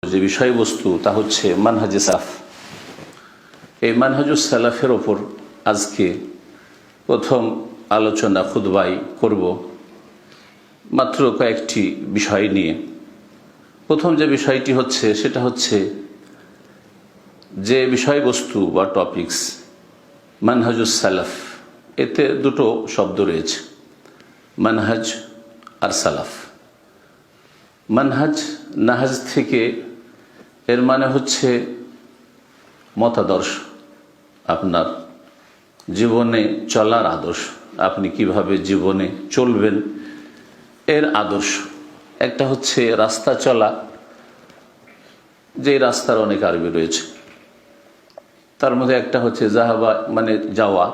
যে বিষয়বস্তু তা হচ্ছে মানহাজে সালাফ। এই মানহাজুস সালাফের ওপর আজকে প্রথম আলোচনা খুতবাই করব মাত্র কয়েকটি বিষয় নিয়ে। প্রথম যে বিষয়টি হচ্ছে সেটা হচ্ছে যে বিষয়বস্তু বা টপিকস মানহাজুস সালাফ, এতে দুটো শব্দ রয়েছে, মানহাজ আর সালাফ। মানহাজ নাহাজ থেকে এর মানে হচ্ছে মতাদর্শ, আপনার জীবনে চলার আদর্শ, আপনি কিভাবে জীবনে চলবেন এর আদর্শ। একটা হচ্ছে রাস্তা চলা, যে রাস্তার অনেক আরবি রয়েছে, তার মধ্যে একটা হচ্ছে জাহাবা মানে যাওয়া,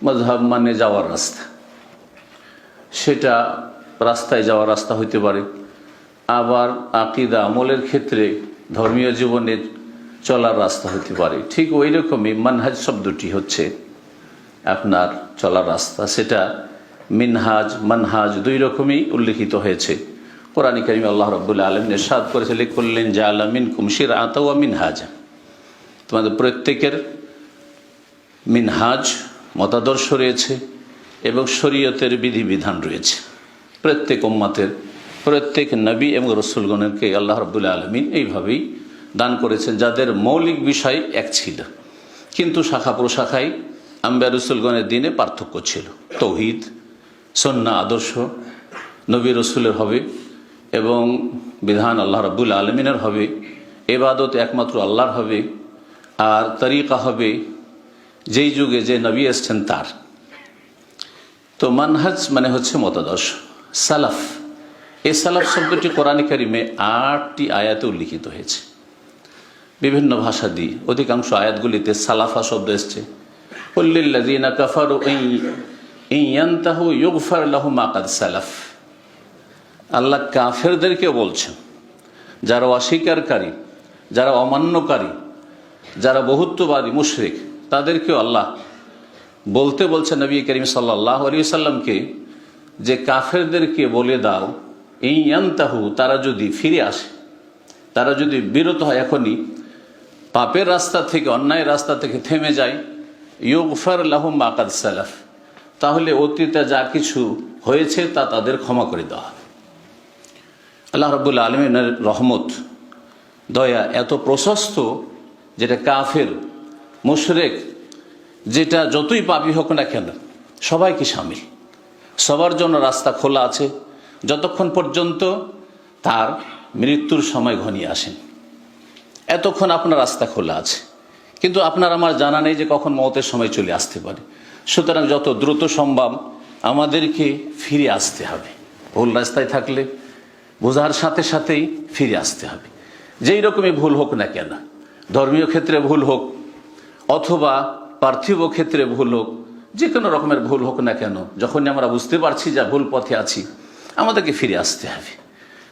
মজহাব মানে যাওয়ার রাস্তা, সেটা রাস্তায় যাওয়ার রাস্তা হইতে পারে। আবার আকিদা আমলের ক্ষেত্রে ধর্মীয় জীবনের চলার রাস্তা হতে পারে। ঠিক ওই রকমই মানহাজ শব্দটি হচ্ছে আপনার চলার রাস্তা। সেটা মিনহাজ মানহাজ দুই রকমই উল্লেখিত হয়েছে কোরআনে কারিমে। আল্লাহ রাব্বুল আলামিন ইরশাদ করেছে, লিকুল্লিন জাআলা মিনকুম শিরআতাও ওয়া মিনহাজা, তোমাদের প্রত্যেকের মিনহাজ মতাদর্শ রয়েছে এবং শরীয়তের বিধিবিধান রয়েছে। প্রত্যেক উম্মতের, প্রত্যেক নবী এবং রসুলগণকে আল্লাহ রাব্বুল আলামিন এইভাবেই দান করেছেন, যাদের মৌলিক বিষয় এক ছিল, কিন্তু শাখা প্রশাখায় আম্বিয়া রসুলগণের দিনে পার্থক্য ছিল। তৌহিদ সুন্নাহ আদর্শ নবী রসুলের হবে এবং বিধান আল্লাহ রাব্বুল আলামিনের হবে, ইবাদত একমাত্র আল্লাহর হবে, আর তরিকা হবে যেই যুগে যে নবী এসছেন তার। তো মানহাজ মানে হচ্ছে মতাদর্শ। সালাফ, এই সালাফ শব্দটি কোরআনে কারিমে 8টি আয়াতে উল্লিখিত হয়েছে বিভিন্ন ভাষা দিয়ে। অধিকাংশ আয়াতগুলিতে সালাফা শব্দ এসছে। কুল্লিল্লাযীনা কাফারু ইন ইয়ানতাহু ইউগফার লাহুম মা কাদ সালাফ। আল্লাহ কাফেরদেরকেও বলছেন, যারা অস্বীকারী, যারা অমান্যকারী, যারা বহুত্ববাদী মুশরিক, তাদেরকেও আল্লাহ বলতে বলছেন নবী করিম সাল্লাল্লাহু আলাইহি ওয়াসাল্লামকে, যে কাফেরদেরকে বলে দাও এই ইয়ানতাহু, তারা যদি ফিরে আসে, তারা যদি বিরত হয়, এখনই পাপের রাস্তা থেকে, অন্যায় রাস্তা থেকে থেমে যায়, ইউগফার লাহুম মা কাদ সালাফ, তাহলে অতীতে যা কিছু হয়েছে তা তাদের ক্ষমা করে দেওয়া হবে। আল্লাহ রাব্বুল আলামিনের রহমত, দয়া এত প্রশস্ত, যেটা কাফের মুশরিক, যেটা যতই পাপী হোক না কেন সবাইকে শামিল, সবার জন্য রাস্তা খোলা আছে যতক্ষণ পর্যন্ত তার মৃত্যুর সময় ঘনিয়ে আসেন। এতক্ষণ আপনার রাস্তা খোলা আছে, কিন্তু আপনার আমার জানা নেই যে কখন মওতের সময় চলে আসতে পারে। সুতরাং যত দ্রুত সম্ভব আমাদেরকে ফিরে আসতে হবে। ভুল রাস্তায় থাকলে বোঝার সাথে সাথেই ফিরে আসতে হবে, যেই রকমই ভুল হোক না কেন, ধর্মীয় ক্ষেত্রে ভুল হোক অথবা পার্থিব ক্ষেত্রে ভুল হোক, যে কোনো রকমের ভুল হোক না কেন, যখনই আমরা বুঝতে পারছি যে ভুল পথে আছি, আমাদেরকে ফিরে আসতে হবে।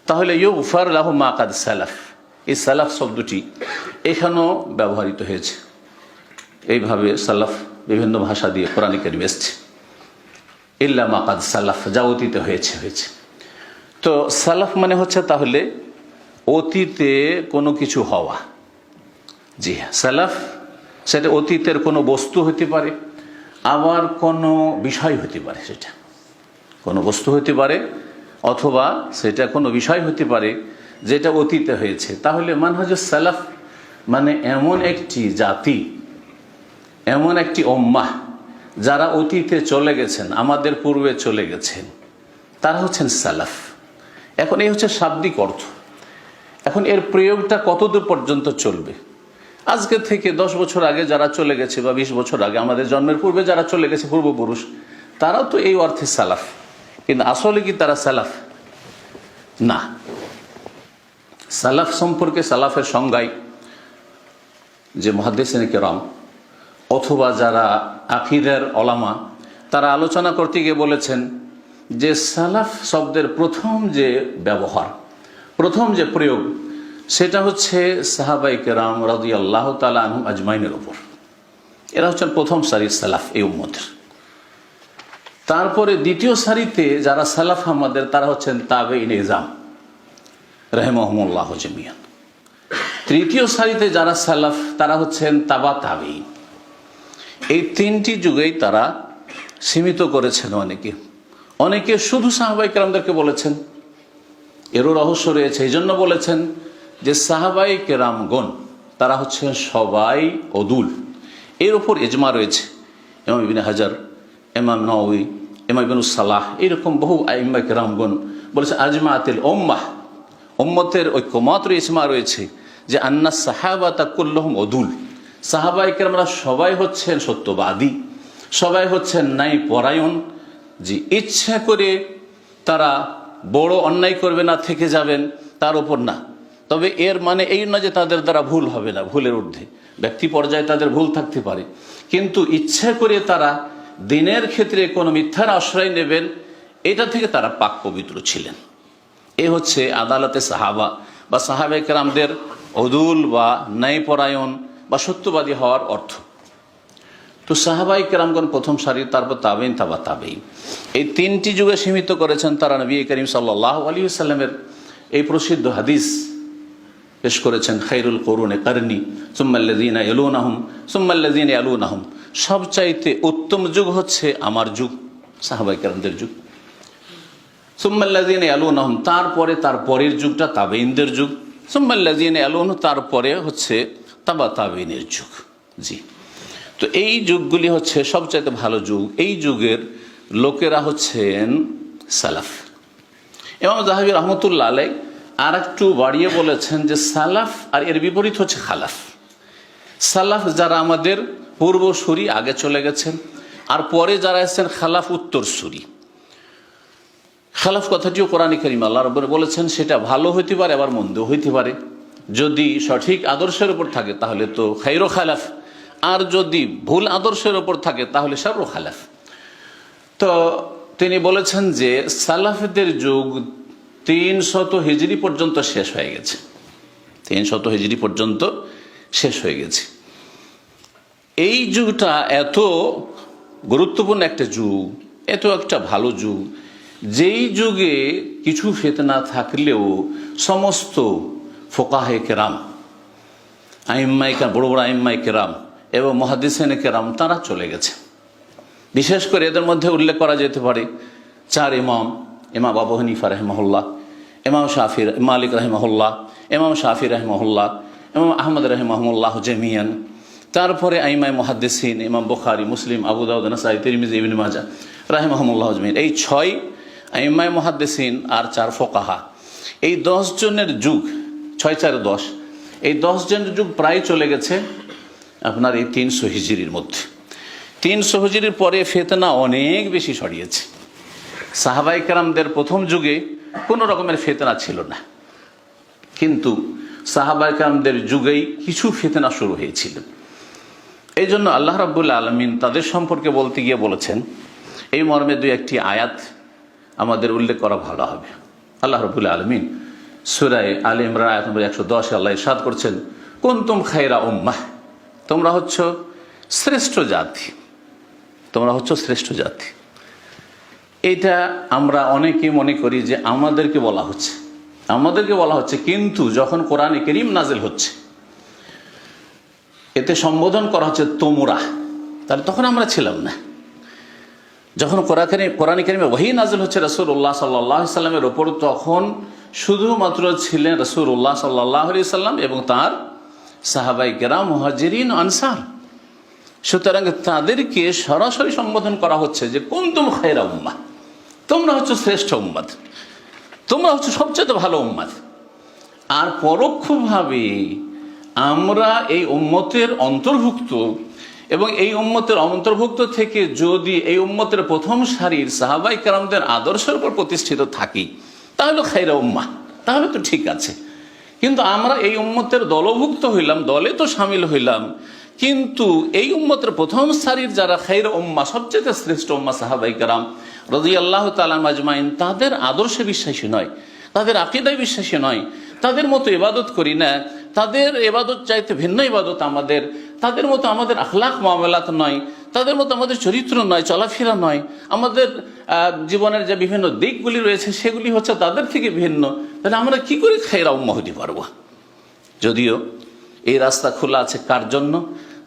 তাহলে ইউগফার লাহুম মা কাদ সালাফ, এই সালাফ শব্দটি এখানেও ব্যবহৃত হয়েছে। এইভাবে সালাফ বিভিন্ন ভাষা দিয়ে কোরআনে কারিমে এসেছে, ইল্লা মা কাদ সালাফ, যা অতীতে হয়েছে। তো সালাফ মানে হচ্ছে তাহলে অতীতে কোনো কিছু হওয়া। জি হ্যাঁ, সালাফ সেটা অতীতের কোনো বস্তু হতে পারে, আবার কোনো বিষয় হতে পারে, সেটা কোনো বস্তু হতে পারে অথবা সেটা কোনো বিষয় হতে পারে যেটা অতীতে হয়েছে। তাহলে মানহাজুস সালাফ মানে এমন একটি জাতি, এমন একটি উম্মাহ যারা অতীতে চলে গেছেন, আমাদের পূর্বে চলে গেছেন, তারা হচ্ছেন সালাফ। এখন এই হচ্ছে শাব্দিক অর্থ। এখন এর প্রয়োগটা কতদূর পর্যন্ত চলবে? আজকে থেকে 10 বছর আগে যারা চলে গেছে বা 20 বছর আগে আমাদের জন্মের পূর্বে যারা চলে গেছে পূর্বপুরুষ, তারাও তো এই অর্থে সালাফ, কিন্তু আসলে কি তারা সালাফ? না। সালাফ সম্পর্কে সালাফের সংজ্ঞায় যে মুহাদ্দিসিনে কেরাম অথবা যারা আকিদার ওলামা, তারা আলোচনা করতে গিয়ে বলেছেন যে সালাফ শব্দের প্রথম যে ব্যবহার, প্রথম যে প্রয়োগ, সেটা হচ্ছে সাহাবায়ে কেরাম রাদিয়াল্লাহু তাআলা আনহুম আজমাইনের ওপর। এরা হচ্ছেন প্রথম সারির সালাফ এই উম্মতের। তারপরে দ্বিতীয় সারিতে যারা সালাফ আমাদের, তারা হচ্ছেন তাবেঈন ইজাম রাহিমাহুমুল্লাহ জামিয়ান। তৃতীয় সারিতে যারা সালাফ তারা হচ্ছেন তাবা তাবি। এই তিনটি যুগেই তারা সীমিত করেছেন। অনেকে শুধু সাহাবায়ে কেরামদেরকে বলেছেন, এরও রহস্য রয়েছে। এই জন্য বলেছেন যে সাহাবায়ে কেরামগণ তারা হচ্ছেন সবাই অদুল, এর উপর ইজমা রয়েছে। ইমাম ইবনে হাজার, ইমাম নওয়ী, ইমাম ইবনে সালাহ, এরকম বহু আইম্মা কেরামগণ বলেছে আজমাতিল উম্মাহ, উম্মতের ঐক্যমত ইজমা রয়েছে যে আন্না সাহাবাতা কুল্লুহুম অদুল, সাহাবায়ে কেরামরা সবাই হচ্ছেন সত্যবাদী, সবাই হচ্ছেন ন্যায় পরায়ণ। যে ইচ্ছা করে তারা বড় অন্যায় করবে না, থেকে যাবেন তার উপর না। তবে এর মানে এই না যে তাদের দ্বারা ভুল হবে না, ভুলের ঊর্ধ্বে। ব্যক্তি পর্যায়ে তাদের ভুল থাকতে পারে, কিন্তু ইচ্ছা করে তারা দিনের ক্ষেত্রে কোনো মিথ্যার আশ্রয় নেবেন, এটা থেকে তারা পাক পবিত্র ছিলেন। এ হচ্ছে আদালতে সাহাবা বা সাহাবায়ে কেরামদের অদুল বা ন্যায়পরায়ণ বা সত্যবাদী হওয়ার অর্থ। তো সাহাবায়ে কেরামগণ প্রথম সারি, তারপর তাবেইন, তাবা তাবেইন, এই তিনটি যুগে সীমিত করেছেন তারা। নবী করিম সাল্লাল্লাহু আলাইহি ওয়াসাল্লামের এই প্রসিদ্ধ হাদিস পেশ করেছেন, খায়রুল কুরুনি কারনি সুম্মাল্লাযীনা ইয়ালুনাহুম সুম্মাল্লাযীনা ইয়ালুনাহুম, সবচাইতে উত্তম যুগ হচ্ছে আমার যুগ, সাহাবায়ে কেরামদের যুগ। সুম্মাল্লাযীনা ইয়ালুনাহুম, তারপরে তার পরের যুগটা তাবেইনদের যুগ। সুম্মাল্লাযীনা ইয়ালুনহুম, তারপরে হচ্ছে তাবা তাবেইনের যুগ। জি, তো এই যুগগুলি হচ্ছে সবচাইতে ভালো যুগ। এই যুগের লোকেরা হচ্ছেন সালাফ। ইমাম যাহাবী রহমতুল্লাহ আলাইহি আর একটু বাড়িয়ে বলেছেন যে সালাফ আর এর বিপরীত হচ্ছে খালাফ। সালাফ যারা আমাদের পূর্বসূরি, আগে চলে গেছেন, আর পরে যারা এসেছেন খালাফ উত্তরসূরি। খালাফ কথাটিও কোরআনে কারীমে আল্লাহ রাব্বুল বলেছেন, সেটা ভালো হইতে পারে আবার মন্দ হইতে পারে। যদি সঠিক আদর্শের উপর থাকে তাহলে তো খায়রু খালাফ, আর যদি ভুল আদর্শের উপর থাকে তাহলে শাররু খালাফ। তো তিনি বলেছেন যে সালাফদের যুগ 300 হিজরি পর্যন্ত শেষ হয়ে গেছে, 300 হিজরি পর্যন্ত শেষ হয়ে গেছে। এই যুগটা এত গুরুত্বপূর্ণ একটা যুগ, এত একটা ভালো যুগ, যেই যুগে কিছু ফিতনা থাকলেও সমস্ত ফোকাহে কেরাম, আইম্মায়ে কেরাম, বড় বড় আইম্মায়ে কেরাম এবং মুহাদ্দিসিনে কেরাম তারা চলে গেছে। বিশেষ করে এদের মধ্যে উল্লেখ করা যেতে পারে 4 ইমাম: ইমাম আবু হানিফা রাহিমাহুল্লাহ, ইমাম শাফি মালিক রাহিমাহুল্লাহ, ইমাম শাফি রাহিমাহুল্লাহ, ইমাম আহমদ রাহিমাহুল্লাহ জামিয়ান। তারপরে আইম্মায়ে মুহাদ্দিসিন ইমাম বুখারী, মুসলিম, আবু দাউদ, নাসাঈ, তিরমিজি, ইবনে মাজাহ রাহিমাহুমুল্লাহ আজমাইন। এই 6 আইম্মায়ে মুহাদ্দিসিন আর 4 ফুকাহা, এই 10 জনের যুগ, 6 4 10, এই 10 জনের যুগ প্রায় চলে গেছে আপনার এই 300 হিজরির মধ্যে। 300 হিজরির পরে ফিতনা অনেক বেশি ছড়িয়েছে। সাহাবায়ে কেরামদের প্রথম যুগে কোনো রকমের ফিতনা ছিল না, কিন্তু সাহাবায়ে কেরামদের যুগেই কিছু ফিতনা শুরু হয়েছিল। এই জন্য আল্লাহ রাব্বুল আলামিন তাদের সম্পর্কে বলতে গিয়ে বলেছেন, এই মর্মে 2-1টি আয়াত আমাদের উল্লেখ করা ভালো হবে। আল্লাহ রাব্বুল আলামিন সূরা আলে ইমরান আয়াত নম্বর 110 আল্লাহ ইরশাদ করছেন, কুনতুম খায়রা উম্মাহ, তোমরা হচ্ছ শ্রেষ্ঠ জাতি, তোমরা হচ্ছ শ্রেষ্ঠ জাতি। এটা আমরা অনেকে মনে করি যে আমাদেরকে বলা হচ্ছে, কিন্তু যখন কোরআনে কারীম নাজিল হচ্ছে, এতে সম্বোধন করা হচ্ছে তোমরা, তাহলে তখন আমরা ছিলাম না। যখন কোরআনে কারীমে ওহী নাজিল হচ্ছে রাসূলুল্লাহ সাল্লাল্লাহু আলাইহি সাল্লামের উপর, তখন শুধুমাত্র ছিলেন রাসূলুল্লাহ সাল্লাল্লাহু আলাইহি সাল্লাম এবং তার সাহাবায়ে কেরাম, মুহাজিরিন, আনসার। সুতরাং তাদেরকে সরাসরি সম্বোধন করা হচ্ছে যে কুনতুম খায়রা উম্মাহ, তোমরা হচ্ছে শ্রেষ্ঠ উম্মত, তোমরা হচ্ছে সবচেয়ে ভালো উম্মত। আর পরোক্ষভাবে আমরা এই উম্মতের অন্তর্ভুক্ত, এবং এই উম্মতের অন্তর্ভুক্ত থেকে যদি এই উম্মতের প্রথম সারির সাহাবায়ে কেরামদের আদর্শের উপর প্রতিষ্ঠিত থাকি, তাহলে খায়রা উম্মাহ, তাহলে তো ঠিক আছে। কিন্তু আমরা এই উম্মতের দলভুক্ত হইলাম, দলে তো শামিল হইলাম, কিন্তু এই উম্মতের প্রথম সারির যারা খায়রা উম্মাহ, সবচেয়ে শ্রেষ্ঠ উম্মাহ সাহাবায়ে কেরাম রাদিয়াল্লাহু তাআলা আজমাইন, তাদের আদর্শে বিশ্বাসী নয়, তাদের আকীদায় বিশ্বাসী নয়, তাদের মতো ইবাদত করি না, তাদের ইবাদত চাইতে ভিন্ন ইবাদত আমাদের, তাদের মতো আমাদের আখলাক মুআমালাত নয়, তাদের মতো আমাদের চরিত্র নয়, চলাফেরা নয়, আমাদের জীবনের যে বিভিন্ন দিকগুলি রয়েছে সেগুলি হচ্ছে তাদের থেকে ভিন্ন। তাহলে আমরা কি করে খায়রা উম্মাহ হতে পারবো? যদিও এই রাস্তা খোলা আছে কার জন্য?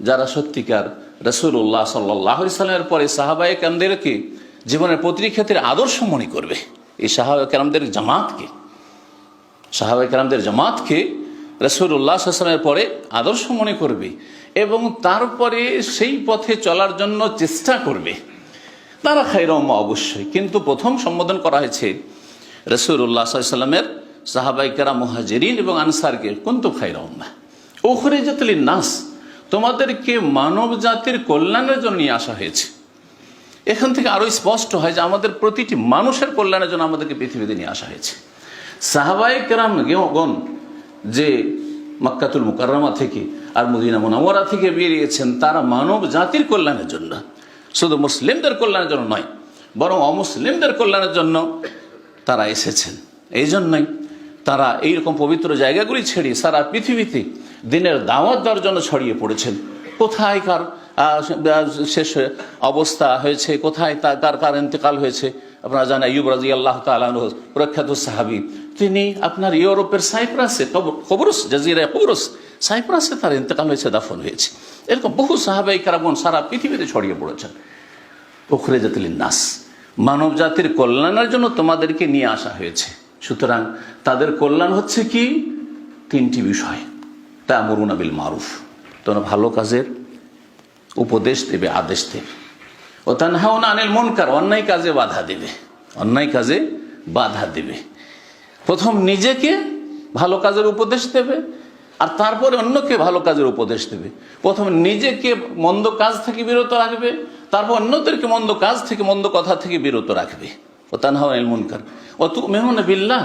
যারা সত্যিকার রাসূলুল্লাহ সাল্লাল্লাহু আলাইহি সাল্লামের পরে সাহাবায়ে কেরামদেরকে জীবনের প্রতিটি ক্ষেত্রে আদর্শ মনে করবে। এই সাহাবায়ে কেরামদের জামাতকে রাসূলুল্লাহ সাল্লাল্লাহু আলাইহি সাল্লামের পরে আদর্শ মনে করবে এবং তারপরে সেই পথে চলার জন্য চেষ্টা করবে, তারা খায়রুল উম্মাহ অবশ্যই। কিন্তু প্রথম সম্বোধন করা হয়েছে রাসূলুল্লাহ সাল্লাল্লাহু আলাইহি সাল্লামের সাহাবায়ে কেরাম মুহাজিরিন এবং আনসারকে, কুনতুম খায়রা উম্মাহ উখরিজাত লিন-নাস, তোমাদেরকে মানব জাতির কল্যাণের জন্য নিয়ে আসা হয়েছে। এখান থেকে আরো স্পষ্ট হয় যে আমাদের প্রতিটি মানুষের কল্যাণের জন্য আমাদেরকে পৃথিবীতে নিয়ে আসা হয়েছে। সাহাবায়ে কেরামগণ যে মক্কাতুল মুকাররমা থেকে আর মদিনা মুনাওয়ারা থেকে বেরিয়েছেন, তারা মানব জাতির কল্যাণের জন্য, শুধু মুসলিমদের কল্যাণের জন্য নয়, বরং অমুসলিমদের কল্যাণের জন্য তারা এসেছেন। এই জন্যই তারা এইরকম পবিত্র জায়গাগুলি ছেড়ে সারা পৃথিবীতে দিনের দাওয়াত দেওয়ার জন্য ছড়িয়ে পড়েছেন। কোথায় কার শেষ অবস্থা হয়েছে, কোথায় কার ইন্তেকাল হয়েছে, আপনারা জানেন আইয়ুব রাদিয়াল্লাহু তাআলা আনহু প্রখ্যাত সাহাবী, তিনি আপনার ইউরোপের সাইপ্রাসে, কবরস জাজিরা কবরস সাইপ্রাসে তার ইন্তেকাল হয়েছে, দাফন হয়েছে। এরকম বহু সাহাবায়ে কেরামগণ সারা পৃথিবীতে ছড়িয়ে পড়েছেন। উখরিজাত লিন-নাস, মানব জাতির কল্যাণের জন্য তোমাদেরকে নিয়ে আসা হয়েছে। সুতরাং তাদের কল্যাণ হচ্ছে কি? তিনটি বিষয়। তা'মুরুনা বিল মারুফ, তোমরা ভালো কাজের উপদেশ দেবে, আদেশ দেবে। ও তানহাউনা আনিল মুনকার, অন্যায় কাজে বাধা দেবে। প্রথম নিজেকে ভালো কাজের উপদেশ দেবে আর তারপরে অন্যকে ভালো কাজের উপদেশ দেবে। প্রথম নিজেকে মন্দ কাজ থেকে বিরত রাখবে, তারপর অন্যদেরকে মন্দ কাজ থেকে, মন্দ কথা থেকে বিরত রাখবে। ও তানহাউনা আনিল মুনকার ও তু'মিনুনা বিল্লাহ,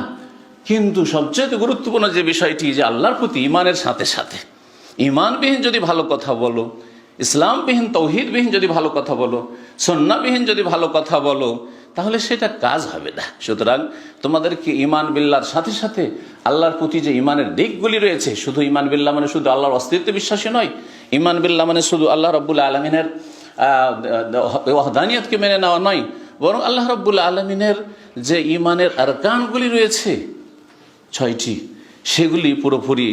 কিন্তু সবচেয়ে গুরুত্বপূর্ণ যে বিষয়টি, যে আল্লাহর প্রতি ঈমানের সাথে সাথে ঈমানবিহীন যদি ভালো কথা বলো, ইসলামবিহীন তৌহিদবিহীন যদি ভালো কথা বলো, সুন্নাহবিহীন যদি ভালো কথা বলো, তাহলে সেটা কাজ হবে না। সুতরাং তোমাদেরকে ঈমান বিল্লাহর সাথে সাথে আল্লাহর প্রতি যে ঈমানের দিকগুলি রয়েছে, শুধু ঈমান বিল্লাহ মানে শুধু আল্লাহর অস্তিত্বে বিশ্বাসী নয়, ঈমান বিল্লাহ মানে শুধু আল্লাহ রাব্বুল আলামিনের ওয়াহদানিয়তকে মেনে নেওয়া নয়, বরং আল্লাহ রাব্বুল আলামিনের যে ঈমানের আরকানগুলি রয়েছে 6টি, সেগুলি পুরোপুরি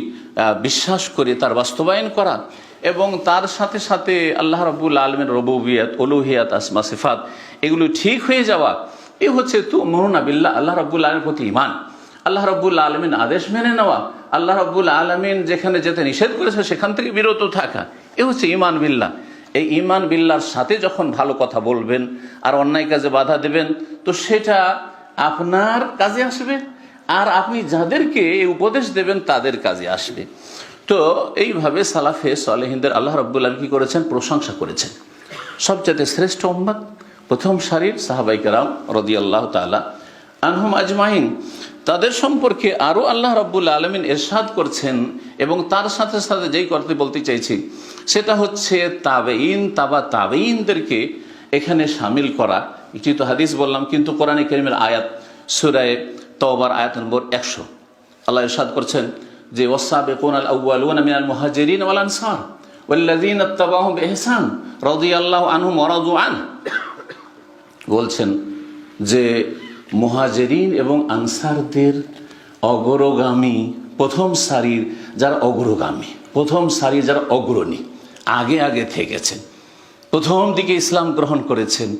বিশ্বাস করে তার বাস্তবায়ন করা এবং তার সাথে সাথে আল্লাহ রাব্বুল আলামিনের রুবুবিয়ত, উলুহিয়াত, আসমা সিফাত এগুলো ঠিক হয়ে যাওয়া। এই হচ্ছে তু'মিনুনা বিল্লাহ, আল্লাহ রাব্বুল আলামিনের প্রতি ঈমান, আল্লাহ রাব্বুল আলামিন আদেশ মেনে নেওয়া, আল্লাহ রাব্বুল আলামিন যেখানে যেতে নিষেধ করেছে সেখান থেকে বিরত থাকা। এ হচ্ছে ঈমান বিল্লাহ। এই ঈমান বিল্লাহর সাথে যখন ভালো কথা বলবেন আর অন্যায় কাজে বাধা দেবেন, তো সেটা আপনার কাজে আসবে আর আপনি যাদেরকে এই উপদেশ দেবেন তাদের কাজে আসবে। তো এইভাবে সালাফে সালেহিনদের আল্লাহ রাব্বুল আলামিন কি করেছেন? প্রশংসা করেছেন। সবচেয়ে শ্রেষ্ঠ উম্মত প্রথম সারির সাহাবায়ে কেরাম রাদিয়াল্লাহু তাআলা আনহুম আজমাইন, তাদের সম্পর্কে আরো আল্লাহ রাব্বুল আলামিন ইরশাদ করছেন এবং তার সাথে সাথে যেই করতে বলতে চাইছি সেটা হচ্ছে তাবেঈন, তাবেঈনদেরকে এখানে শামিল করা। একটি তো হাদিস বললাম, কিন্তু কোরআনে কারীমের আয়াত সূরা তাওবার আয়াত নম্বর 100 আল্লাহ ইরশাদ করছেন যে ওয়াসাবিকুনাল আউয়ালুনা মিনাল মুহাজিরিন ওয়াল আনসার ওয়াল্লাযীনা ইত্তাবাউহুম বিইহসান রাদিয়াল্লাহু আনহুম ওয়া রাদু আনহু, বলছেন যে মুহাজিরিন এবং আনসারদের অগ্রগামী, প্রথম সারির যারা অগ্রগামী, প্রথম সারির যারা অগ্রণী, আগে আগে থেকেছেন, প্রথম দিকে ইসলাম গ্রহণ করেছেন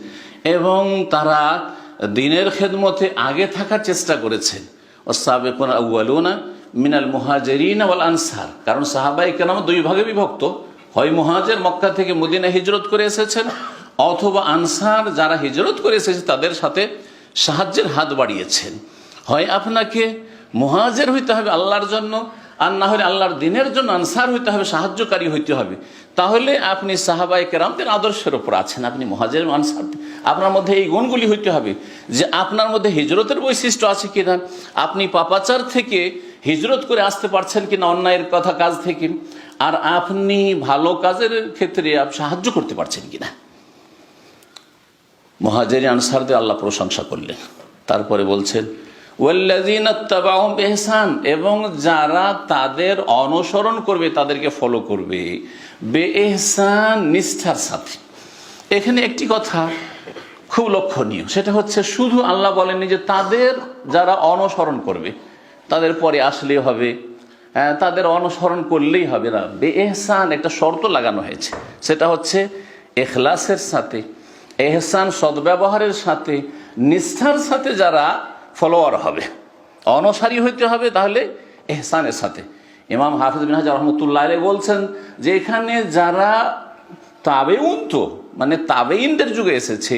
এবং তারা দ্বীনের খেদমতে আগে থাকার চেষ্টা করেছেন। ওয়াসাবিকুনাল আউয়ালুনা মিনাল মুহাজিরিন ওয়াল আনসার, কারণ সাহাবায়ে কেরাম দুই ভাগে বিভক্ত, হয় মুহাজির মক্কা থেকে মদিনা হিজরত করে এসেছেন, অথবা আনসার যারা হিজরত করে এসেছে তাদের সাথে সাহায্যের হাত বাড়িয়েছেন। হয় আপনাকে মুহাজির হইতে হবে আল্লাহর জন্য, আর না হলে আল্লাহর দ্বীনের জন্য আনসার হইতে হবে, সাহায্যকারী হইতে হবে। তাহলে আপনি সাহাবায়ে কেরামদের আদর্শের উপর আছেন, আপনি মুহাজির আনসার, আপনার মধ্যে এই গুণগুলি হইতে হবে যে আপনার মধ্যে হিজরতের বৈশিষ্ট্য আছে কিনা, আপনি পাপাচার থেকে হিজরত করে আসতে পারছেন কিনা, অন্যায়ের কথা কাজ থেকে, আর আপনি ভালো কাজের ক্ষেত্রে সাহায্য করতে পারছেন কিনা। মুহাজির আনসারদের আল্লাহ প্রশংসা করলেন, তারপরে বলছেন ওয়াল্লাযীনা ইত্তাবাউহুম বিইহসান, এবং যারা তাদের অনুসরণ করবে, তাদেরকে ফলো করবে, বিইহসান, নিষ্ঠার সাথে। এখানে একটি কথা খুব লক্ষণীয়, সেটা হচ্ছে শুধু আল্লাহ বলেননি যে তাদের যারা অনুসরণ করবে, তাদের পরে আসলে হবে, তাদের অনুসরণ করলেই হবে না, বেএহসান একটা শর্ত লাগানো হয়েছে। সেটা হচ্ছে এখলাসের সাথে, এহসান সদ্ব্যবহারের সাথে, নিষ্ঠার সাথে যারা ফলোয়ার হবে, অনুসারী হইতে হবে, তাহলে এহসানের সাথে। ইমাম হাফিজ বিন হাজার রহমতুল্লাহ আলাইহি বলছেন যে এখানে যারা তাবেউন, তো মানে তাবেইনদের যুগে এসেছে,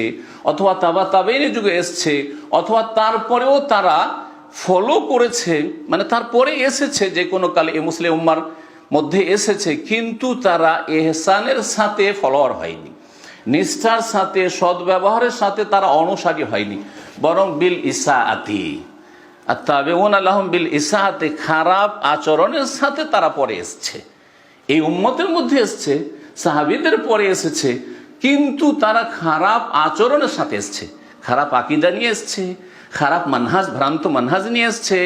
অথবা তাবা তাবেইনের যুগে এসছে, অথবা তারপরেও তারা ফলো করেছে, মানে তারপরে এসেছে, যে কোনো কালে এ মুসলিম উম্মার মধ্যে এসেছে, কিন্তু তারা এহসানের সাথে ফলোয়ার হয়নি, নিষ্ঠার সাথে সদ্ব্যবহারের সাথে তারা অনুসারী হয়নি, বরং বিল ইসাআতি, আর তাবেউন আলাহুম বিল ইসাআতি, খারাপ আচরণের সাথে তারা পরে এসছে। এই উম্মতের মধ্যে এসছে, সাহাবীদের পরে এসেছে, কিন্তু তারা খারাপ আচরণের সাথে এসছে, খারাপ আকীদা নিয়ে এসছে, খারাপ মানহাজ, ভ্রান্ত মানহাজ নিয়ে এসছে,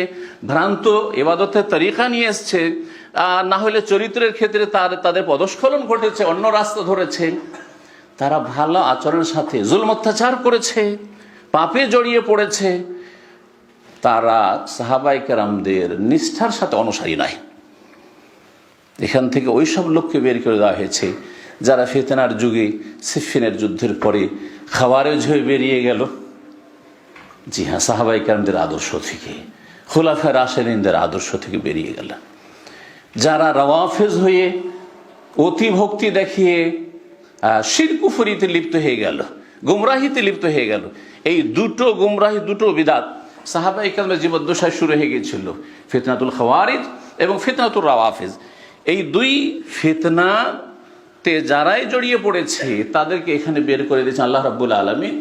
ভ্রান্ত ইবাদতের তরিকা নিয়ে এসছে, না হলে চরিত্রের ক্ষেত্রে তাদের পদস্খলন ঘটেছে, অন্য রাস্তা ধরেছে। তারা ভালো আচরণের সাথে জুলম অত্যাচার করেছে, পাপে জড়িয়ে পড়েছে, তারা সাহাবায়ে কেরামদের নিষ্ঠার সাথে অনুসারী নয়। এখান থেকে ওই সব লোককে বের করে দেওয়া হয়েছে যারা ফিতনার যুগে সিফিনের যুদ্ধের পরে খাওয়ারেজ হয়ে বেরিয়ে গেল। জি হ্যাঁ, সাহাবায়ে কেরামদের আদর্শ থেকে, খুলাফায়ে রাশিদিনদের আদর্শ থেকে বেরিয়ে গেল। যারা রাওয়াফেজ হয়ে অতি ভক্তি দেখিয়ে শিরক কুফরিতে লিপ্ত হয়ে গেল, গুমরাহিতে লিপ্ত হয়ে গেল। এই দুটো গুমরাহি, দুটো বিদাত সাহাবায়ে কেরামের জীবদ্দশায় শুরু হয়ে গিয়েছিল, ফিতনাতুল খাওয়ারিজ এবং ফিতনাতুল রাওয়াফিজ। এই দুই ফিতনাতে যারাই জড়িয়ে পড়েছে তাদেরকে এখানে বের করে দিয়েছেন আল্লাহ রাব্বুল আলামিন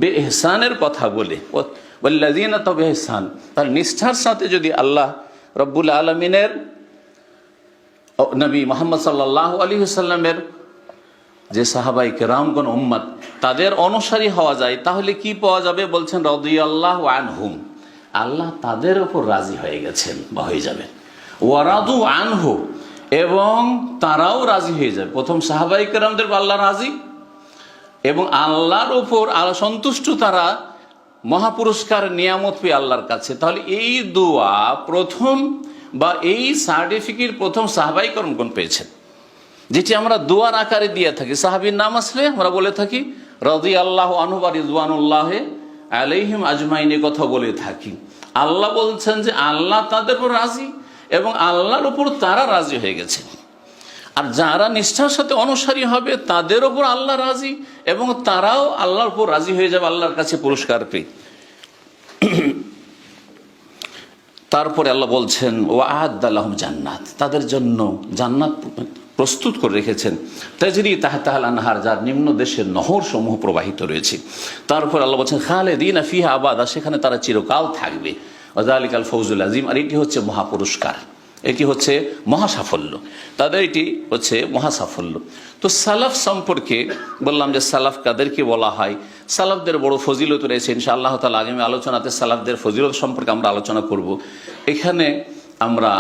বেএহসানের কথা বলে, ওয়াল্লাযীনা তাও বেএহসান, তার নিষ্ঠার সাথে যদি আল্লাহ রাব্বুল আলামিনের নবী মুহাম্মদ সাল্লাল্লাহু আলাইহি ওয়াসাল্লামের যে সাহাবায়ে কেরামগণ উম্মত, তাদের অনুসারী হওয়া যায়, তাহলে কি পাওয়া যাবে? বলছেন রাদিয়াল্লাহু আনহুম, আল্লাহ তাদের উপর রাজি হয়ে গেছেন বা হয়ে যাবেন, ওয়ারাদু আনহু, এবং তারাও রাজি হয়ে যাবে। প্রথম সাহাবায়ে কেরামদের আল্লাহ রাজি, এবং আল্লাহর উপর সন্তুষ্ট, তারা মহাপুরস্কার নিয়ামত পেয়ে আল্লাহর কাছে। তাহলে এই দোয়া প্রথম, বা এই সার্টিফিকেট প্রথম সাহাবায়ে কেরামগণ পেয়েছেন, যেটি আমরা দোয়ার আকারে দিয়ে থাকি। সাহাবীর নাম আসলে আমরা বলে থাকি রাদিয়াল্লাহু আনহু ওয়া রিদওয়ানুল্লাহি আলাইহিম আজমাইন, কথা বলে থাকি। আল্লাহ বলছেন যে আল্লাহ তাদের উপর রাজি, এবং আল্লাহর উপর তারা রাজি হয়ে গেছে। আর যারা নিষ্ঠার সাথে অনুসারী হবে তাদের উপর আল্লাহ রাজি, এবং তারাও আল্লাহর উপর রাজি হয়ে যাবে আল্লাহর কাছে পুরস্কার পেয়ে। তারপরে আল্লাহ বলছেন ওয়াআদ্দা লাহুম জান্নাত, তাদের জন্য জান্নাত প্রস্তুত করে রেখেছেন, তাজরি তাহতাল আনহার, যার নিম্ন দেশের নহর সমূহ প্রবাহিত রয়েছে। তারপর আল্লাহ বলছেন খালিদিনা ফিহা আবাদা, সেখানে তারা চিরকাল থাকবে। ওয়াযালিকাল ফাওজুল আযীম, আর এটি হচ্ছে মহাপুরস্কার, এটি হচ্ছে মহাসাফল্য, তাদের এটি হচ্ছে মহাসাফল্য। তো সালাফ সম্পর্কে বললাম যে সালাফ কাদেরকে বলা হয়, সালাফদের বড় ফজিলত রয়েছে। ইনশাআল্লাহ তাআলা আগামী আলোচনাতে সালাফদের ফজিলত সম্পর্কে আমরা আলোচনা করব। এখানে আমরা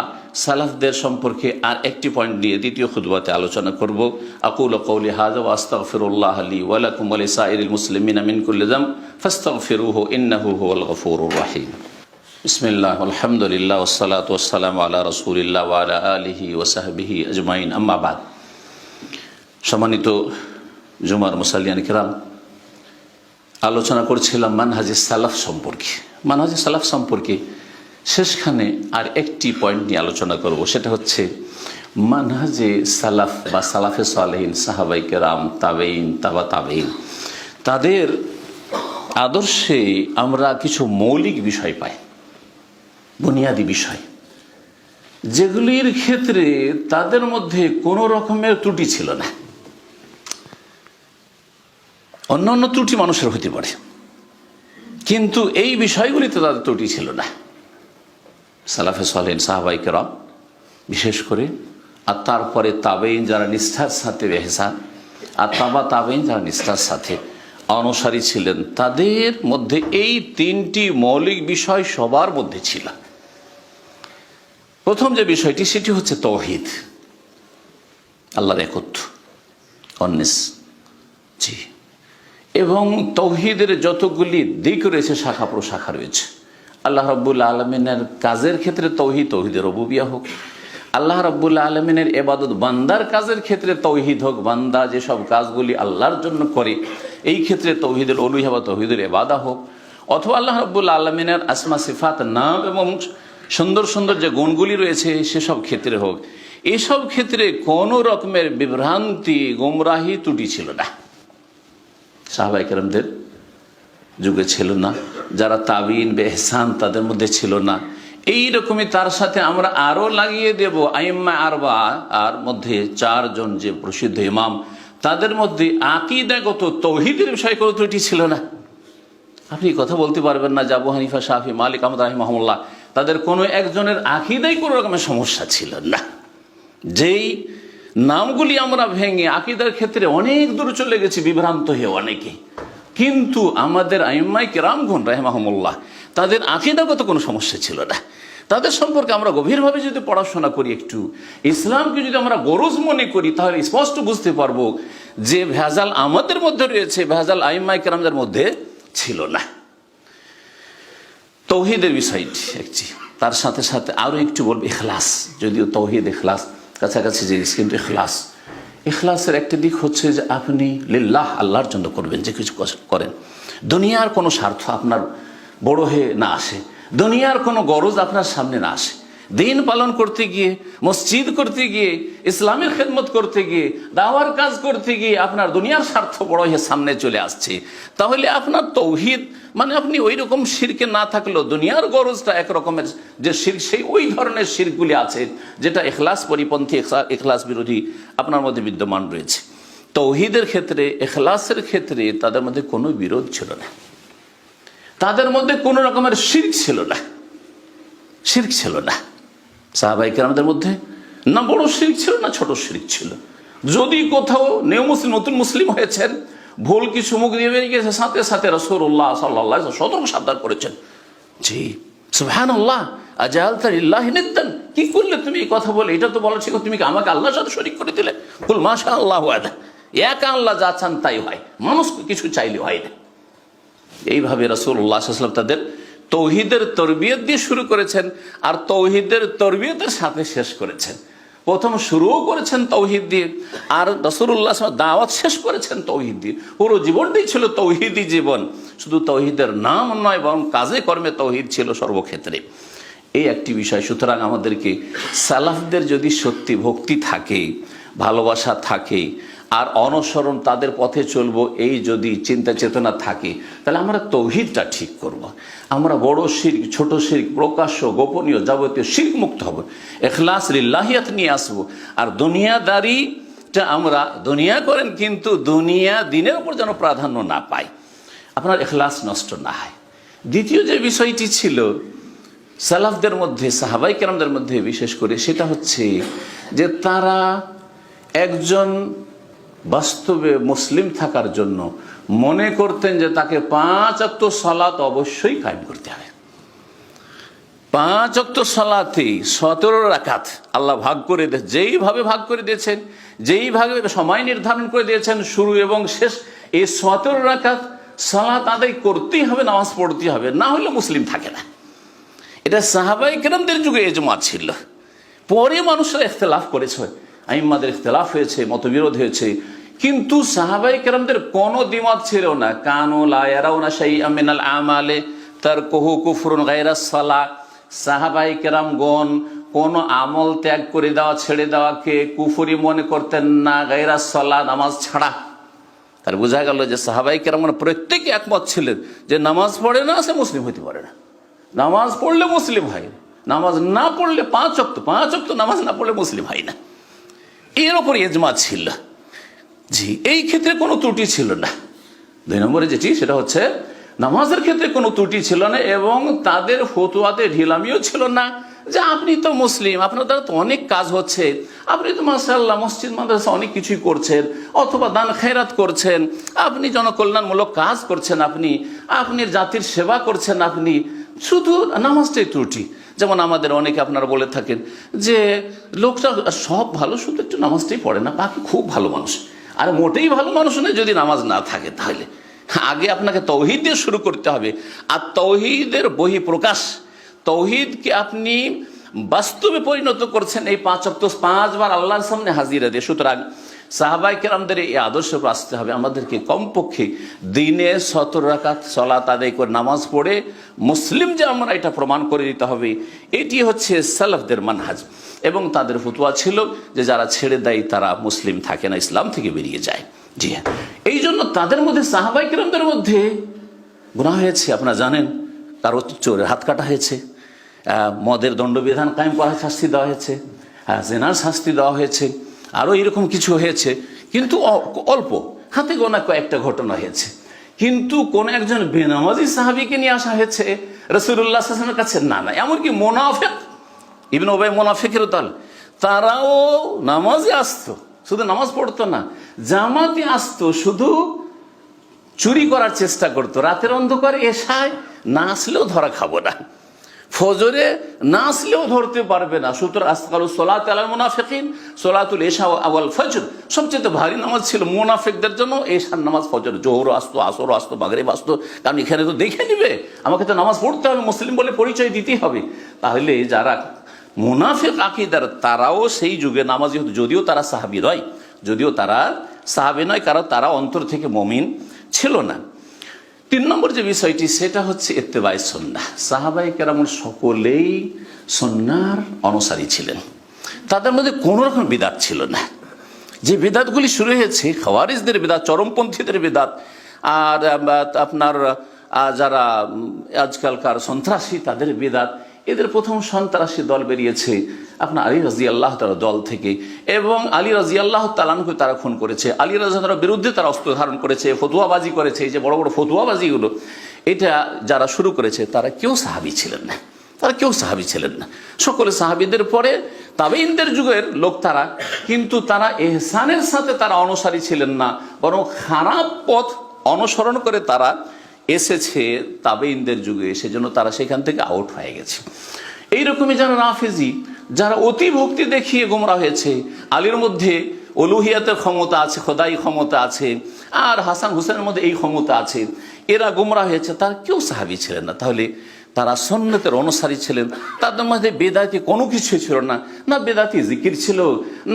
সালাফদের সম্পর্কে আর একটি পয়েন্ট নিয়ে দ্বিতীয় খুতবাতে আলোচনা করব। আকুলু কওলি হাযা ওয়া আস্তাগফিরুল্লাহ লি ওয়া লাকুম ওয়া লিসাইরিল মুসলিমিনা মিন কুল্লি যামব ফাস্তাগফিরুহু ইন্নাহু হুয়াল গফুরুর রহিম। বিসমিল্লাহ, আলহামদুলিল্লাহ, ওয়াসসালাতু ওয়াসসালামু আলা রাসূলিল্লাহ ওয়া আলা আলিহি ওয়া সাহবিহি আজমাইন, আম্মা বাদ। সম্মানিত জুমার মুসাল্লিয়ান কিরাম, আলোচনা করছিলাম মানহাজে সালাফ সম্পর্কে। মানহাজে সালাফ সম্পর্কে শেষখানে আর একটি পয়েন্ট নিয়ে আলোচনা করব, সেটা হচ্ছে মানহাজে সালাফ বা সালাফে সালেহিন, সাহাবায়ে কেরাম, তাবেইন, তাবা তাবেইন, তাদের আদর্শে আমরা কিছু মৌলিক বিষয় পাই, বুনিয়াদি বিষয়, যেগুলির ক্ষেত্রে তাদের মধ্যে কোনো রকমের ত্রুটি ছিল না। অন্যান্য ত্রুটি মানুষের হতে পারে, কিন্তু এই বিষয়গুলিতে তাদের ত্রুটি ছিল না। সালাফে সালেহিন, সাহাবায়ে কেরাম বিশেষ করে, আর তারপরে তাবেইন যারা নিষ্ঠার সাথে ইহসান, আর তাবা তাবেইন যারা নিষ্ঠার সাথে অনুসারী ছিলেন, তাদের মধ্যে এই তিনটি মৌলিক বিষয় সবার মধ্যে ছিল। প্রথম যে বিষয়টি সেটি হচ্ছে তাওহীদ, আল্লাহর একত্ব, অননেস, জি। এবং তাওহীদের যতগুলি দিক রয়েছে, শাখা প্রশাখা রয়েছে। আল্লাহ রাব্বুল আলামিনের কাজের ক্ষেত্রে তাওহীদ, তাওহীদের রুবুবিয়্যাহ হোক, আল্লাহ রাব্বুল আলামিনের ইবাদত বান্দার কাজের ক্ষেত্রে তৌহিদ হোক, বান্দা যেসব কাজগুলি আল্লাহর জন্য করে এই ক্ষেত্রে তৌহিদুল উলুহিয়া বা তৌহিদুল ইবাদা হোক, অথবা আল্লাহ রাব্বুল আলামিনের আসমা সিফাত নাম এবং সুন্দর সুন্দর যে গুণগুলি রয়েছে সেসব ক্ষেত্রে হোক, এসব ক্ষেত্রে কোনো রকমের বিভ্রান্তি, গোমরাহি, ত্রুটি ছিল না। সাহাবায়ে কেরামদের যুগে ছিল না, যারা তাবিন বে ইহসান তাদের মধ্যে ছিল না। এইরকমই তার সাথে আমরা আরও লাগিয়ে দেব আইম্মা আরবা আর মধ্যে 4 জন যে প্রসিদ্ধ ইমাম, তাদের মধ্যে আকীদাগত তৌহিদের বিষয়ে কোনো ত্রুটি ছিল না। আপনি কথা বলতে পারবেন না যে আবু হানিফা, শাফি, মালিক, আহমদ রাহিমাহুল্লাহ তাদের কোনো একজনের আকীদায় কোনো রকমের সমস্যা ছিল না। যেই নামগুলি আমরা ভেঙে আকীদার ক্ষেত্রে অনেক দূর চলে গেছি বিভ্রান্ত হয়ে অনেকে, কিন্তু আমাদের আইম্মায়ে কেরামগণ রাহিমাহুমুল্লাহ তাদের আকীদাগত কোনো সমস্যা ছিল না। তাদের সম্পর্কে আমরা গভীরভাবে যদি পড়াশোনা করি, একটু ইসলামকে যদি আমরা গরজ মনে করি, তাহলে স্পষ্ট বুঝতে পারবো যে ভেজাল আমাদের মধ্যে রয়েছে, ভেজাল আইম্মায়ে কেরামদের মধ্যে ছিল না। তৌহিদের বিষয়টি একটি, তার সাথে সাথে আরও একটু বলবো ইখলাস। যদিও তৌহিদ ইখলাস কাছাকাছি জিনিস, কিন্তু ইখলাসের একটা দিক হচ্ছে যে আপনি লিল্লাহ, আল্লাহর জন্য করবেন। যে কিছু করেন দুনিয়ার কোনো স্বার্থ আপনার বড় হয়ে না আসে, দুনিয়ার কোনো গরজ আপনার সামনে না আসে। দিন পালন করতে গিয়ে, মসজিদ করতে গিয়ে, ইসলামের খেদমত করতে গিয়ে, দাওয়ার কাজ করতে গিয়ে আপনার দুনিয়ার স্বার্থ বড় হয়ে সামনে চলে আসছে, তাহলে আপনার তৌহিদ মানে আপনি ওই রকম শিরকে না থাকলেও দুনিয়ার গরজটা একরকমের যে শিরক, সেই ওই ধরনের শিরকগুলি আছে যেটা ইখলাস পরিপন্থী, ইখলাস বিরোধী আপনার মধ্যে বিদ্যমান রয়েছে। তৌহিদের ক্ষেত্রে, ইখলাসের ক্ষেত্রে তাদের মধ্যে কোনো বিরোধ ছিল না, তাদের মধ্যে কোনো রকমের শিরক ছিল না, শিরক ছিল না। সাহাবায়ে কেরামদের মধ্যে না বড় শিরক ছিল না ছোট শিরক ছিল। যদি কোথাও নতুন মুসলিম হয়েছেন, ভুল কিছু মুখ দিয়ে বেরিয়ে গেছে, সাথে সাথে রাসূলুল্লাহ সাল্লাল্লাহু আলাইহি ওয়াসাল্লাম সতর্ক সাবধান করেছেন, জি সুবহানাল্লাহ আজালতা লিল্লাহি নিদ্দান, কি করলে তুমি এই কথা বলে? এটা তো বলা ঠিক, তুমি কি আমাকে আল্লাহর সাথে শরীক করে দিলে? কুল মাশাআল্লাহু ওয়াহদা, এক আল্লাহ যা চান তাই হয়, মানুষ কিছু চাইলে হয় না। এইভাবে রাসূলুল্লাহ সাল্লাল্লাহু আলাইহি ওয়াসাল্লাম তাদের তৌহিদের তরবিয়ত দিয়ে শুরু করেছেন, আর তৌহিদের তরবিয়তের সাথে শেষ করেছেন। প্রথম শুরুও করেছেন তৌহিদ দিয়ে, আর রাসূলুল্লাহ দাওয়াত শেষ করেছেন তৌহিদ দিয়ে। পুরো জীবনটাই ছিল তৌহিদি জীবন, শুধু তৌহিদের নাম নয় বরং কাজে কর্মে তৌহিদ ছিল সর্বক্ষেত্রে। এই একটি বিষয়। সুতরাং আমাদেরকে সালাফদের যদি সত্যি ভক্তি থাকে, ভালোবাসা থাকে, আর অনুসরণ তাদের পথে চলবো, এই যদি চিন্তা চেতনা থাকে, তাহলে আমরা তৌহিদটা ঠিক করব। আমরা বড় শিরক, ছোট শিরক, প্রকাশ্য, গোপনীয়, যাবতীয় শিরক মুক্ত হব, ইখলাস লিল্লাহিয়াত নিয়ে আসবো। আর দুনিয়াদারিটা আমরা দুনিয়া করেন, কিন্তু দুনিয়া দিনের উপর যেন প্রাধান্য না পায়, আপনার ইখলাস নষ্ট না হয়। দ্বিতীয় যে বিষয়টি ছিল সালাফদের মধ্যে, সাহাবায়ে কেরামদের মধ্যে বিশেষ করে, সেটা হচ্ছে যে তারা একজন বাস্তবে মুসলিম থাকার জন্য মনে করতেন যে তাকে 5 ওয়াক্ত সালাত অবশ্যই কায়েম করতে হবে। 5 ওয়াক্ত সালাতে 17 রাকাত আল্লাহ ভাগ করে যেইভাবে ভাগ করে দিয়েছেন, যেইভাবে সময় নির্ধারণ করে দিয়েছেন, শুরু এবং শেষ, এই 17 রাকাত সালাত আদায় করতেই হবে, নামাজ পড়তেই হবে, না হলে মুসলিম থাকে না। এটা সাহাবায়ে কেরামদের যুগে ইজমা ছিল। পরে মানুষরা ইখতিলাফ করেছে, আইম্মাদের ইখতিলাফ হয়েছে, মতবিরোধ হয়েছে, কিন্তু সাহাবায়ে কেরামদের কোনো দ্বিমত ছিল না। কানু লা ইয়ারাউনা শাইআম মিনাল আমালে তারকুহু কুফরুন গায়রাস সালাহ। সাহাবায়ে কেরামগণ কোন আমল ত্যাগ করে দেওয়া, ছেড়ে দেওয়াকে কুফরি মনে করতেন না, গায়রাস সালাহ, নামাজ ছাড়া। তার বোঝা গেল যে সাহাবায়ে কেরামগণ প্রত্যেকে একমত ছিলেন যে নামাজ পড়ে না সে মুসলিম হতে পারে না, নামাজ পড়লে মুসলিম হয়, নামাজ না পড়লে 5 ওয়াক্ত নামাজ না পড়লে মুসলিম হয় না। এর ওপর ইজমা ছিল। জি, এই ক্ষেত্রে কোনো ত্রুটি ছিল না। 2 নম্বরে যেটি, সেটা হচ্ছে নামাজের ক্ষেত্রে কোনো ত্রুটি ছিল না, এবং তাদের ফতোয়াতে ঢিলামিও ছিল না যে আপনি তো মুসলিম, আপনার দ্বারা তো অনেক কাজ হচ্ছে, আপনি তো মাশাআল্লাহ মসজিদ মাদ্রাসা অনেক কিছুই করছেন, অথবা দান খেরাত করছেন, আপনি জনকল্যাণমূলক কাজ করছেন, আপনি জাতির সেবা করছেন, আপনি শুধু নামাজটাই ত্রুটি। যেমন আমাদের অনেকে আপনারা বলে থাকেন যে লোকটা সব ভালো, শুধু একটু নামাজটাই পড়ে না, বাকি খুব ভালো মানুষ। আর মোটেই ভালো মানুষ নয় যদি নামাজ না থাকে। তাহলে আগে আপনাকে তৌহিদ দিয়ে শুরু করতে হবে। আর তৌহিদের বহিঃপ্রকাশ, তৌহিদকে আপনি বাস্তবে পরিণত করছেন এই 5 ওয়াক্ত 5 বার আল্লাহর সামনে হাজিরা দিয়ে। সুতরাং সাহাবায়ে কেরামদের এই আদর্শ আসতে হবে। আমাদেরকে কমপক্ষে দিনে 17 রাকাত সালাত আদায় করে নামাজ পড়ে মুসলিম যে আমরা এটা প্রমাণ করে দিতে হবে। এটি হচ্ছে সালাফদের মানহাজ। এবং তাদের ফতোয়া ছিল যে যারা ছেড়ে দেয় তারা মুসলিম থাকে না, ইসলাম থেকে বেরিয়ে যায়। জি হ্যাঁ, এই জন্য তাদের মধ্যে সাহাবায়ে কেরামদের মধ্যে গুনাহ হয়েছে। আপনারা জানেন, কারো চোরের হাত কাটা হয়েছে, মদের দণ্ডবিধান কায়েম করা, শাস্তি দেওয়া হয়েছে, জেনার শাস্তি দেওয়া হয়েছে, আরও এরকম কিছু হয়েছে। কিন্তু অল্প হাতে গোনা কয়েকটা ঘটনা হয়েছে। কিন্তু কোন একজন বেনামাজি সাহাবীকে নিয়ে আসা হয়েছে রাসূলুল্লাহ সাল্লাল্লাহু আলাইহি ওয়াসাল্লামের কাছে, না না, এমনকি মুনাফিক ইবনে উবাই মুনাফিকের দল, তারাও নামাজে আসতো, শুধু নামাজ পড়তো না, জামাতে আসতো, শুধু চুরি করার চেষ্টা করতো। রাতের অন্ধকারে এশায় না আসলেও ধরা খাবো না, ফজরে না আসলেও ধরতে পারবে না। সুতরাং আসকালুস সালাত আলাল মুনাফিকিন সালাতুল ইশা ওয়াল ফজর, সবচেয়ে ভারী নামাজ ছিল মুনাফিকদের জন্য এশার নামাজ, ফজর, জোহর আসতো, আসর আসতো, মাগরিব আসতো। কারণ এখানে তো দেখে নিবে, আমাকে তো নামাজ পড়তে হবে, মুসলিম বলে পরিচয় দিতেই হবে। তাহলে যারা মুনাফিক আকীদার তারাও সেই যুগে নামাজি হতো, যদিও তারা সাহাবী নয়, যদিও তারা সাহাবী নয়, কারণ তারা অন্তর থেকে মুমিন ছিল না। 3 নম্বর যে বিষয়টি সেটা হচ্ছে ইত্তেবায়ে সুন্নাহ। সাহাবায়ে কেরাম সকলেই সুন্নাহর অনুসারী ছিলেন, তাদের মধ্যে কোনো রকম বিদআত ছিল না। যে বিদআতগুলি শুরু হয়েছে খাওয়ারিজদের বিদআত, চরমপন্থীদের বিদআত, আর আপনার যারা আজকালকার সন্ত্রাসী তাদের বিদআত, এদের প্রথম সন্ত্রাসী দল বেরিয়েছে আপনার আলী রাদিয়াল্লাহু তাআলা দল থেকে, এবং আলী রাদিয়াল্লাহু তাআলাকে তারা খুন করেছে, আলী রাদিয়াল্লাহু বিরুদ্ধে তারা অস্ত্র ধারণ করেছে, ফতোয়াবাজি করেছে। এই যে বড় বড় ফতোয়াবাজিগুলো, এটা যারা শুরু করেছে তারা কেউ সাহাবী ছিলেন না, তারা কেউ সাহাবী ছিলেন না। সকলে সাহাবীদের পরে তাবেঈনদের যুগের লোক তারা, কিন্তু তারা ইহসানের সাথে তারা অনুসারী ছিলেন না, বরং খারাপ পথ অনুসরণ করে তারা এসেছে তাবেঈনদের যুগে, সেজন্য তারা সেখান থেকে আউট হয়ে গেছে। এইরকমই যারা রাফেজি, যারা অতি ভক্তি দেখিয়ে গোমরাহ হয়েছে, আলীর মধ্যে উলুহিয়াতের ক্ষমতা আছে, খোদাই ক্ষমতা আছে, আর হাসান হুসেনের মধ্যে এই ক্ষমতা আছে, এরা গোমরাহ হয়েছে, তারা কেউ সাহাবী ছিলেন না। তাহলে তারা সুন্নতের অনুসারী ছিলেন, তাদের মধ্যে বেদাতি কোনো কিছু ছিল না, না বেদাতি জিকির ছিল,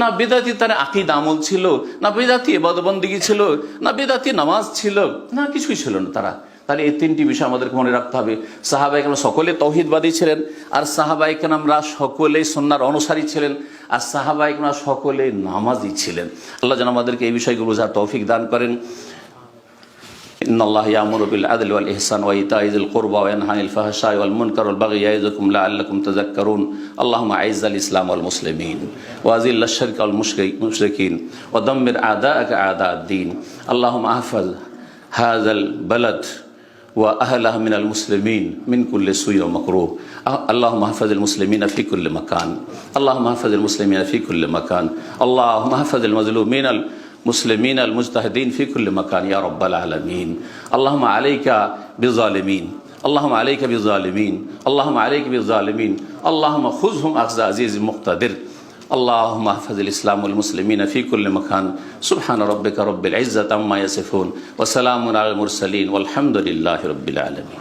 না বেদাতি তার আকীদা আমল ছিল, না বেদাতি ইবাদত বন্দেগী ছিল, না বেদাতি নামাজ ছিল, না কিছুই ছিল না তারা। তাহলে এই 3টি বিষয় আমাদেরকে মনে রাখতে হবে। সাহাবায়ে কেরাম সকলে তাওহীদবাদী ছিলেন, আর সাহাবায়ে কেরামরা সকলেই সুন্নাহর অনুসারী ছিলেন, আর সাহাবায়ে কেরাম সকলে নামাজি ছিলেন। আল্লাহ যেন আমাদেরকে এই বিষয়গুলো বোঝার তৌফিক দান করেন। ইন্নাল্লাহা ইয়ামুরু বিল আদলি ওয়াল ইহসান ওয়া ইতা'i যিল কুরবা ওয়া ইয়ানহা আনিল ফাহশা'i ওয়াল মুনকারি ওয়াল বাগয়ি ইয়া'iযুকুম লাআল্লাকুম তাযাক্কারুন। আল্লাহুম্মা আ'iজ্জাল ইসলাম ওয়াল মুসলিমিন ওয়া আযিল্লাশ শিরকা ওয়াল মুশরিকিন ওয়া দাম্মির আ'দা'আকা আ'দা'আদ-দ্বীন। আল্লাহুম্মা আহফাজ হাযাল বালাদ وأهلها من المسلمين من كل سوء ومكروه. اللهم احفظ المسلمين في كل مكان، اللهم احفظ المسلمين في كل مكان، اللهم احفظ المظلومين المسلمين المجتهدين في كل مكان يا رب العالمين. اللهم عليك بالظالمين، اللهم عليك بالظالمين، اللهم عليك بالظالمين، اللهم خذهم أخذ عزيز مقتدر. اللهم احفظ الإسلام والمسلمين في كل مكان. سبحان ربك رب العزة عما يصفون وسلام على المرسلين والحمد لله رب العالمين.